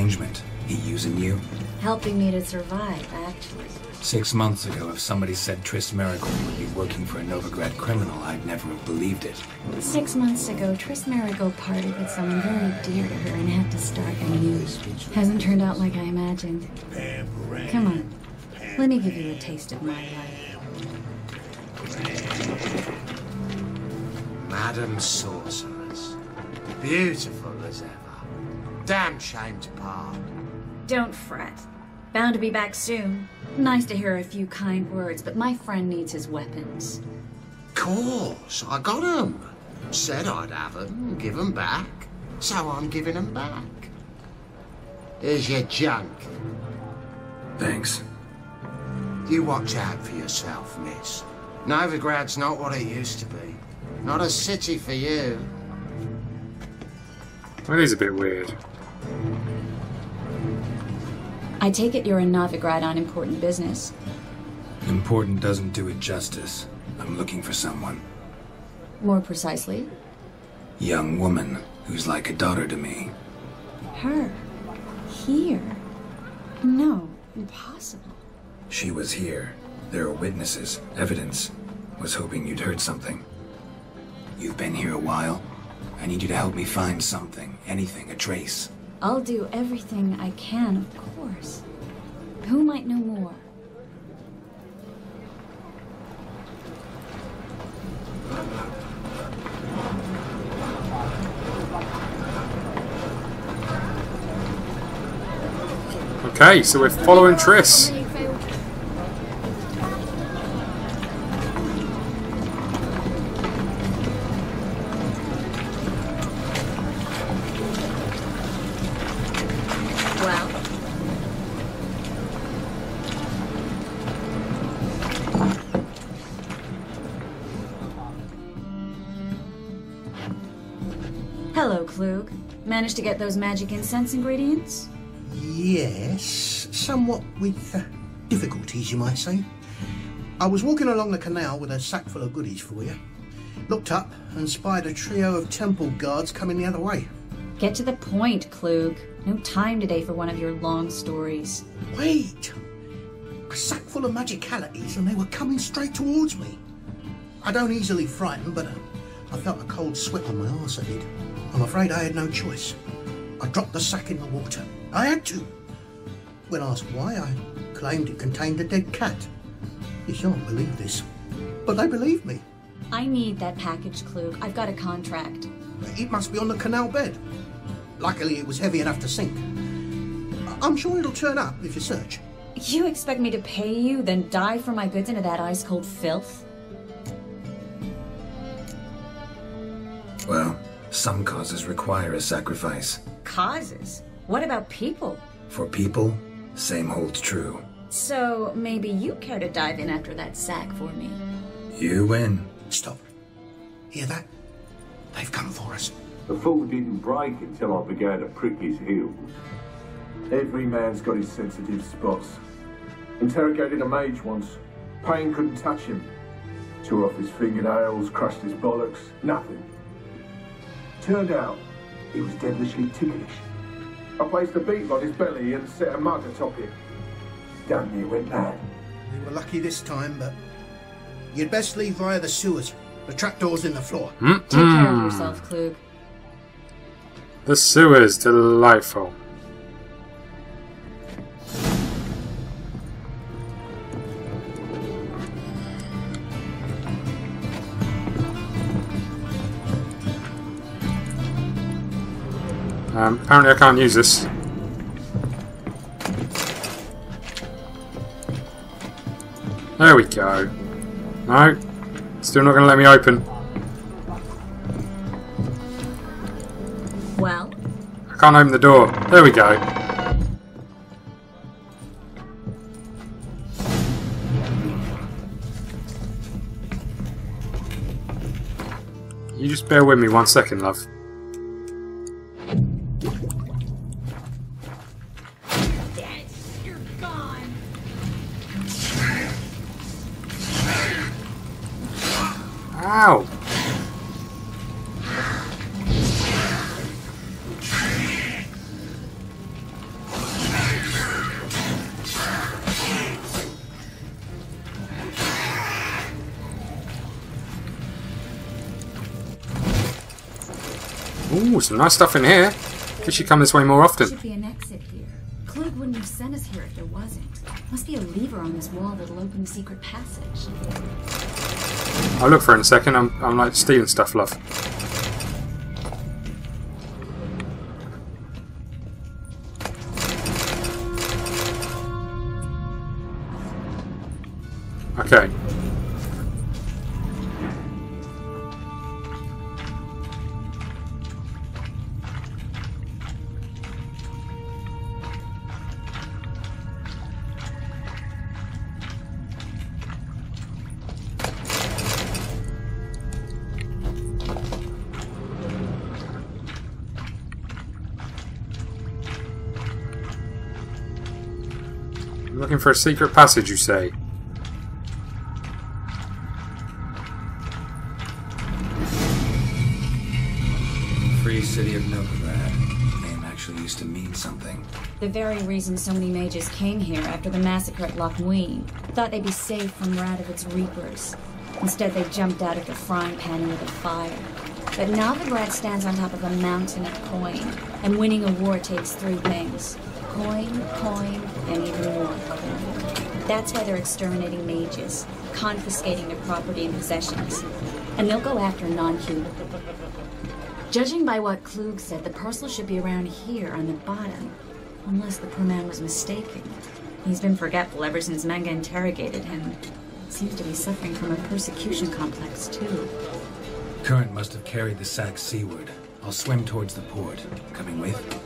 arrangement? He using you? Helping me to survive, actually. 6 months ago, if somebody said TRISS MERIGOLD would be working for a Novigrad criminal, I'd never have believed it. 6 months ago, TRISS MERIGOLD parted with someone very dear to her and had to start anew. Hasn't turned out like I imagined. Come on, let me give you a taste of my life. Madam Sorceress. Beautiful as ever. Damn shame to part. Don't fret. Bound to be back soon. Nice to hear a few kind words, but my friend needs his weapons. Course, I got 'em. Said I'd have 'em and give 'em back. So I'm giving 'em back. Here's your junk. Thanks. You watch out for yourself, miss. Novigrad's not what it used to be. Not a city for you. That is a bit weird. I take it you're in Novigrad on important business. Important doesn't do it justice. I'm looking for someone. More precisely? Young woman who's like a daughter to me. Her? Here? No, impossible. She was here. There are witnesses, evidence. Was hoping you'd heard something. You've been here a while. I need you to help me find something, anything, a trace. I'll do everything I can, of course. Who might know more? Okay, so we're following TRISS. Hello, Klug. Managed to get those magic incense ingredients? Yes, somewhat with difficulties, you might say. I was walking along the canal with a sack full of goodies for you. Looked up and spied a trio of temple guards coming the other way. Get to the point, Klug. No time today for one of your long stories. Wait! A sack full of magicalities and they were coming straight towards me. I don't easily frighten, but I felt a cold sweat on my arse, I did. I'm afraid I had no choice. I dropped the sack in the water. I had to. When asked why, I claimed it contained a dead cat. You shan't believe this, but they believed me. I need that package, Klug. I've got a contract. It must be on the canal bed. Luckily, it was heavy enough to sink. I'm sure it'll turn up if you search. You expect me to pay you, then dive for my goods into that ice-cold filth? Well, some causes require a sacrifice. Causes? What about people? For people, same holds true. So, maybe you care to dive in after that sack for me? You win. Stop. Hear that? They've come for us. The fall didn't break until I began to prick his heels. Every man's got his sensitive spots. Interrogated a mage once. Pain couldn't touch him. Tore off his fingernails, crushed his bollocks, nothing. Turned out, he was devilishly ticklish. I placed a beetle on his belly and set a mug atop it. Damn near went mad. We were lucky this time, but you'd best leave via the sewers. The trapdoor's in the floor. Take care of yourself, Klug. The sewers, delightful. Apparently I can't use this. There we go. No, still not going to let me open. Well? I can't open the door. There we go. You just bear with me 1 second, love. Ow! Ooh, some nice stuff in here. We should come this way more There often. should be an exit here. Klug wouldn't have sent us here if there wasn't. Must be a lever on this wall that'll open the secret passage. I'll look for it in a second. I'm like stealing stuff, love. Okay. Looking for a secret passage, you say? Free city of Novigrad. The name actually used to mean something. The very reason so many mages came here after the massacre at Loch Ween. Thought they'd be safe from Radovic's reapers. Instead, they jumped out of the frying pan into the fire. But Novigrad stands on top of a mountain of coin, and winning a war takes three things. Coin, coin, and even more coin. That's why they're exterminating mages, confiscating their property and possessions. And they'll go after non-human. Judging by what Klug said, the parcel should be around here on the bottom. Unless the poor man was mistaken. He's been forgetful ever since Manga interrogated him. Seems to be suffering from a persecution complex, too. Current must have carried the sack seaward. I'll swim towards the port. Coming with?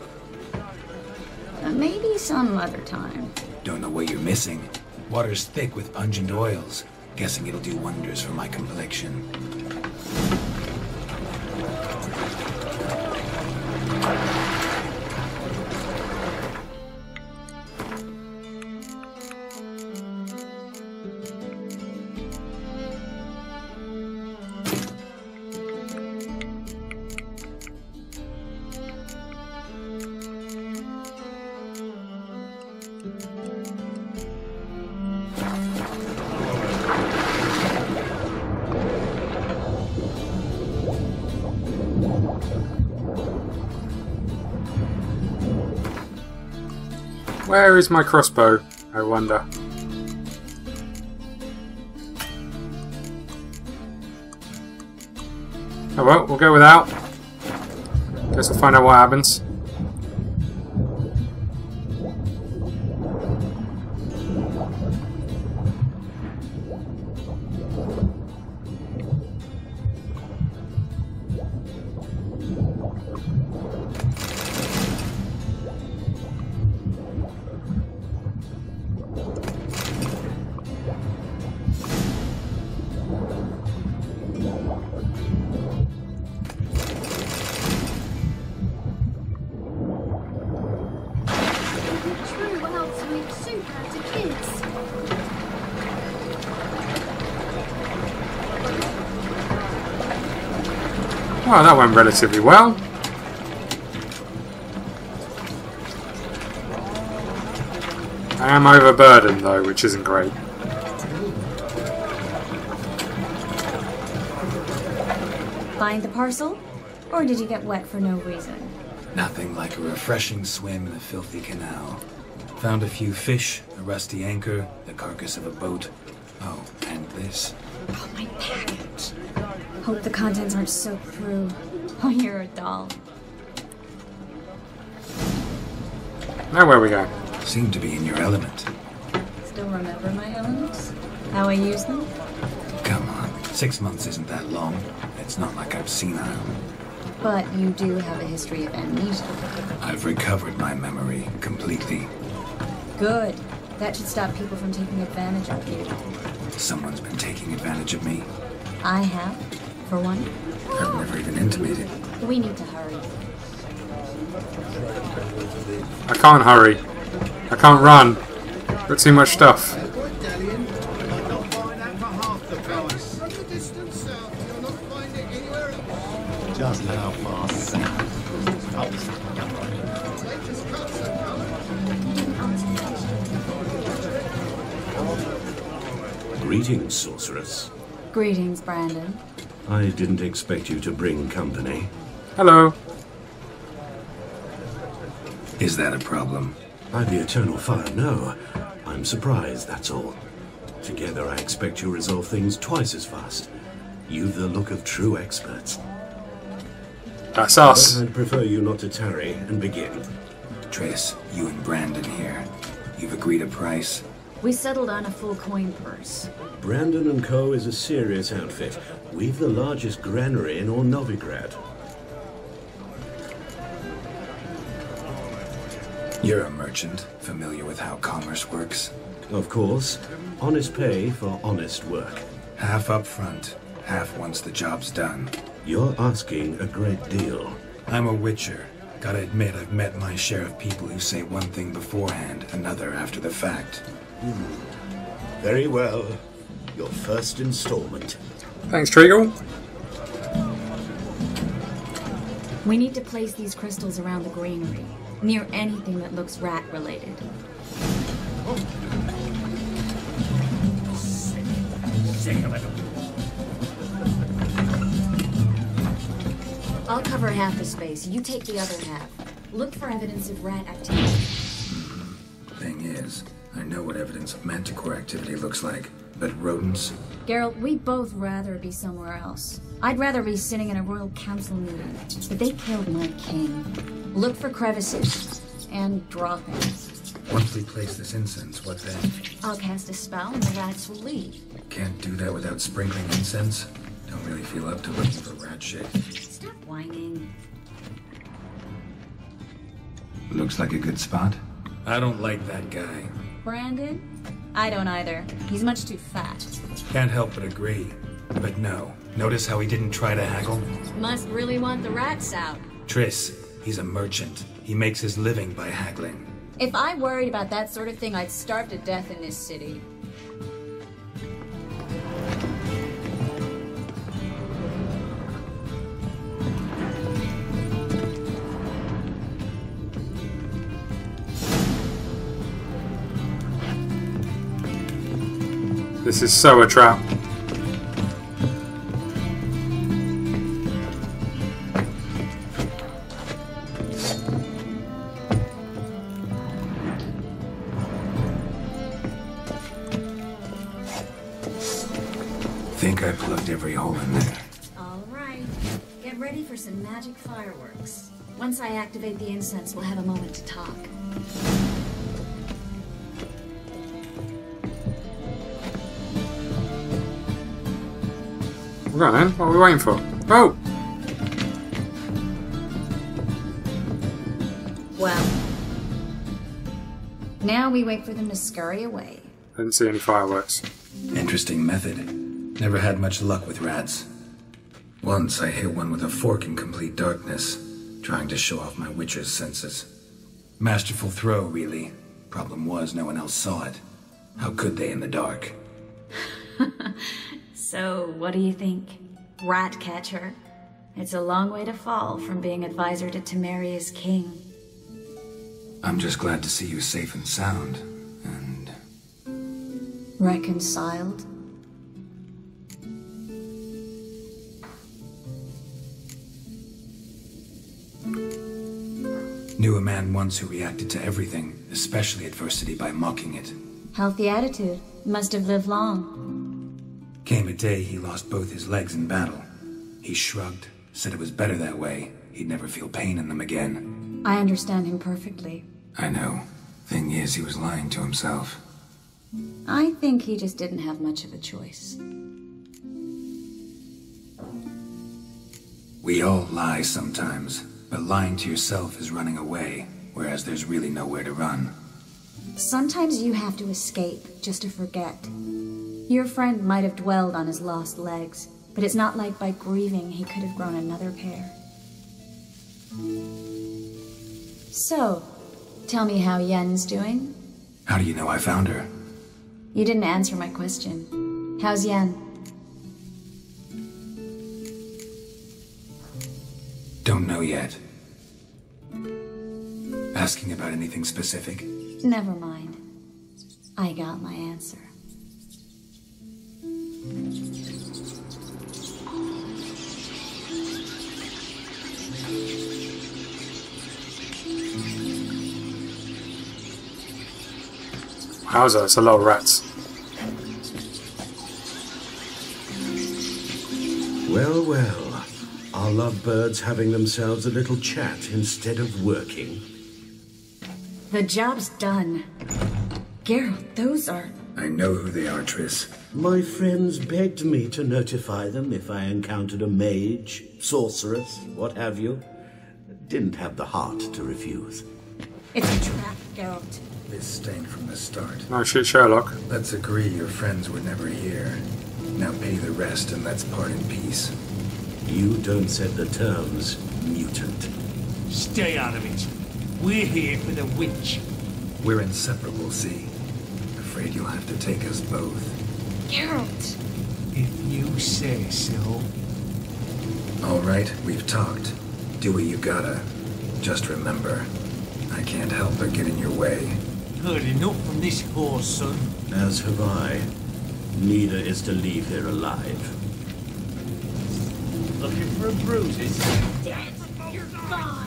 Maybe some other time. Don't know what you're missing. Water's thick with pungent oils. Guessing it'll do wonders for my complexion. Where is my crossbow, I wonder? Oh well, we'll go without. Guess we'll find out what happens. Oh, that went relatively well. I am overburdened though, which isn't great. Find the parcel? Or did you get wet for no reason? Nothing like a refreshing swim in a filthy canal. Found a few fish, a rusty anchor, the carcass of a boat. Oh, and this. Oh, my package. Hope the contents aren't soaked through. Oh, you're a doll. Now where we go? Seem to be in your element. Still remember my elements? How I use them? Come on, 6 months isn't that long. It's not like I'm senile. But you do have a history of amnesia. I've recovered my memory completely. Good. That should stop people from taking advantage of you. Someone's been taking advantage of me. I have, for one. I've never even intimated. We need to hurry. I can't hurry. I can't run. Got too much stuff. Just how fast. Greetings, sorceress. Greetings, Brandon. I didn't expect you to bring company. Hello. Is that a problem? By the eternal fire, no. I'm surprised, that's all. Together, I expect you'll resolve things twice as fast. You've the look of true experts. That's us. But I'd prefer you not to tarry and begin. Triss, you and Brandon here. You've agreed a price? We settled on a full coin purse. Brandon & Co. is a serious outfit. We've the largest granary in all Novigrad. You're a merchant, familiar with how commerce works? Of course. Honest pay for honest work. Half up front, half once the job's done. You're asking a great deal. I'm a witcher. Gotta admit, I've met my share of people who say one thing beforehand, another after the fact. Very well. Your first installment. Thanks, Treagle. We need to place these crystals around the granary, near anything that looks rat-related. I'll cover half the space. You take the other half. Look for evidence of rat activity. Thing is, I know what evidence of manticore activity looks like, but rodents? Geralt, we'd both rather be somewhere else. I'd rather be sitting in a royal council meeting, but they killed my king. Look for crevices and droppings. Once we place this incense, what then? I'll cast a spell and the rats will leave. Can't do that without sprinkling incense? Don't really feel up to looking for rat shit. Stop whining. Looks like a good spot. I don't like that guy. Brandon? I don't either. He's much too fat. Can't help but agree. But no. Notice how he didn't try to haggle? Must really want the rats out. Triss, he's a merchant. He makes his living by haggling. If I worried about that sort of thing, I'd starve to death in this city. This is so a trap. Think I plugged every hole in there. All right. Get ready for some magic fireworks. Once I activate the incense, we'll have a moment to talk. Right then, what are we waiting for? Oh! Well, now we wait for them to scurry away. Didn't see any fireworks. Interesting method. Never had much luck with rats. Once I hit one with a fork in complete darkness, trying to show off my witcher's senses. Masterful throw, really. Problem was, no one else saw it. How could they in the dark? So, what do you think? Rat catcher? It's a long way to fall from being advisor to Temeria's king. I'm just glad to see you safe and sound, and... Reconciled? Knew a man once who reacted to everything, especially adversity, by mocking it. Healthy attitude. Must have lived long. Came a day he lost both his legs in battle. He shrugged, said it was better that way. He'd never feel pain in them again. I understand him perfectly. I know. Thing is, he was lying to himself. I think he just didn't have much of a choice. We all lie sometimes, but lying to yourself is running away, whereas there's really nowhere to run. Sometimes you have to escape just to forget. Your friend might have dwelled on his lost legs, but it's not like by grieving he could have grown another pair. So, tell me how Yen's doing? How do you know I found her? You didn't answer my question. How's Yen? Don't know yet. Asking about anything specific? Never mind. I got my answer. How's that's a lot of rats. Well, well. Are lovebirds having themselves a little chat instead of working? The job's done. Geralt, those are... I know who they are, Triss. My friends begged me to notify them if I encountered a mage, sorceress, what have you. Didn't have the heart to refuse. It's a trap, Geralt. This stank from the start. No shit, Sherlock. Let's agree your friends were never here. Now pay the rest and let's part in peace. You don't set the terms, mutant. Stay out of it. We're here for the witch. We're inseparable, see? Afraid you'll have to take us both. Geralt! If you say so. All right, we've talked. Do what you gotta. Just remember, I can't help but get in your way. Heard enough from this horse, son. As have I. Neither is to leave here alive. Looking for bruises? Dead! You're gone!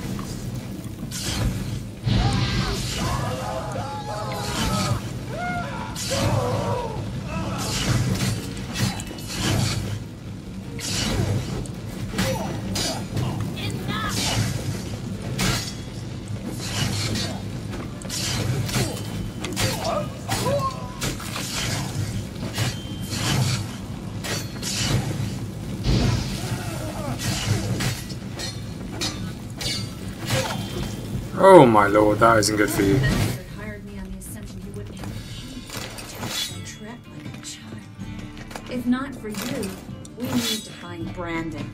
Oh my lord, that isn't good for you. Bastard hired me on the assumption he wouldn't have a trap like a child. If not for you, we need to find Brandon.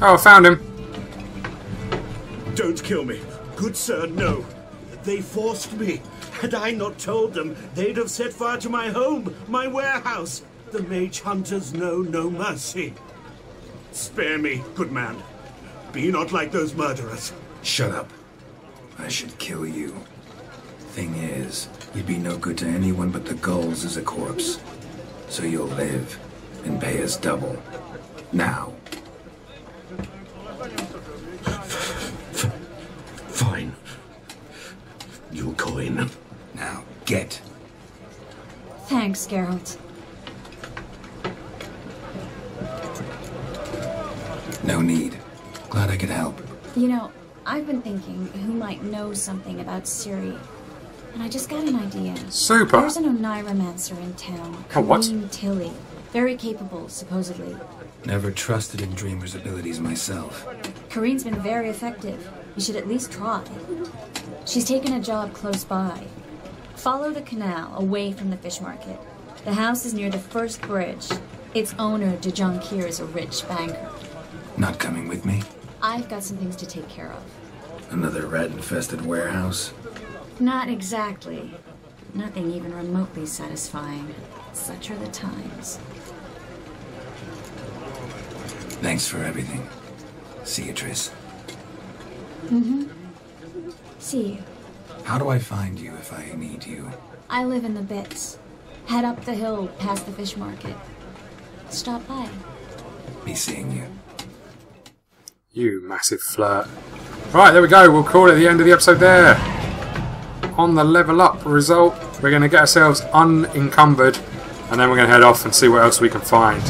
Oh, I found him. Don't kill me. Good sir, no. They forced me. Had I not told them, they'd have set fire to my home, my warehouse. The mage hunters know no mercy. Spare me, good man. Be not like those murderers. Shut up. I should kill you. Thing is, you'd be no good to anyone but the gulls as a corpse. So you'll live and pay us double. Now. Fine. Your coin. Now, get. Thanks, Geralt. No need. Glad I could help. You know, I've been thinking who might know something about Ciri. And I just got an idea. Super. There's an Oneiromancer in town. Oh, what? Queen Tilly. Very capable, supposedly. Never trusted in Dreamer's abilities myself. Corinne's been very effective. You should at least try. She's taken a job close by. Follow the canal away from the fish market. The house is near the first bridge. Its owner, Dejonkir, is a rich banker. Not coming with me? I've got some things to take care of. Another rat-infested warehouse? Not exactly. Nothing even remotely satisfying. Such are the times. Thanks for everything. See you, Triss. See you. How do I find you if I need you? I live in the Bits. Head up the hill past the fish market. Stop by. Be seeing you. You massive flirt. Right, there we go. We'll call it the end of the episode there. On the level up result, we're going to get ourselves unencumbered, and then we're going to head off and see what else we can find.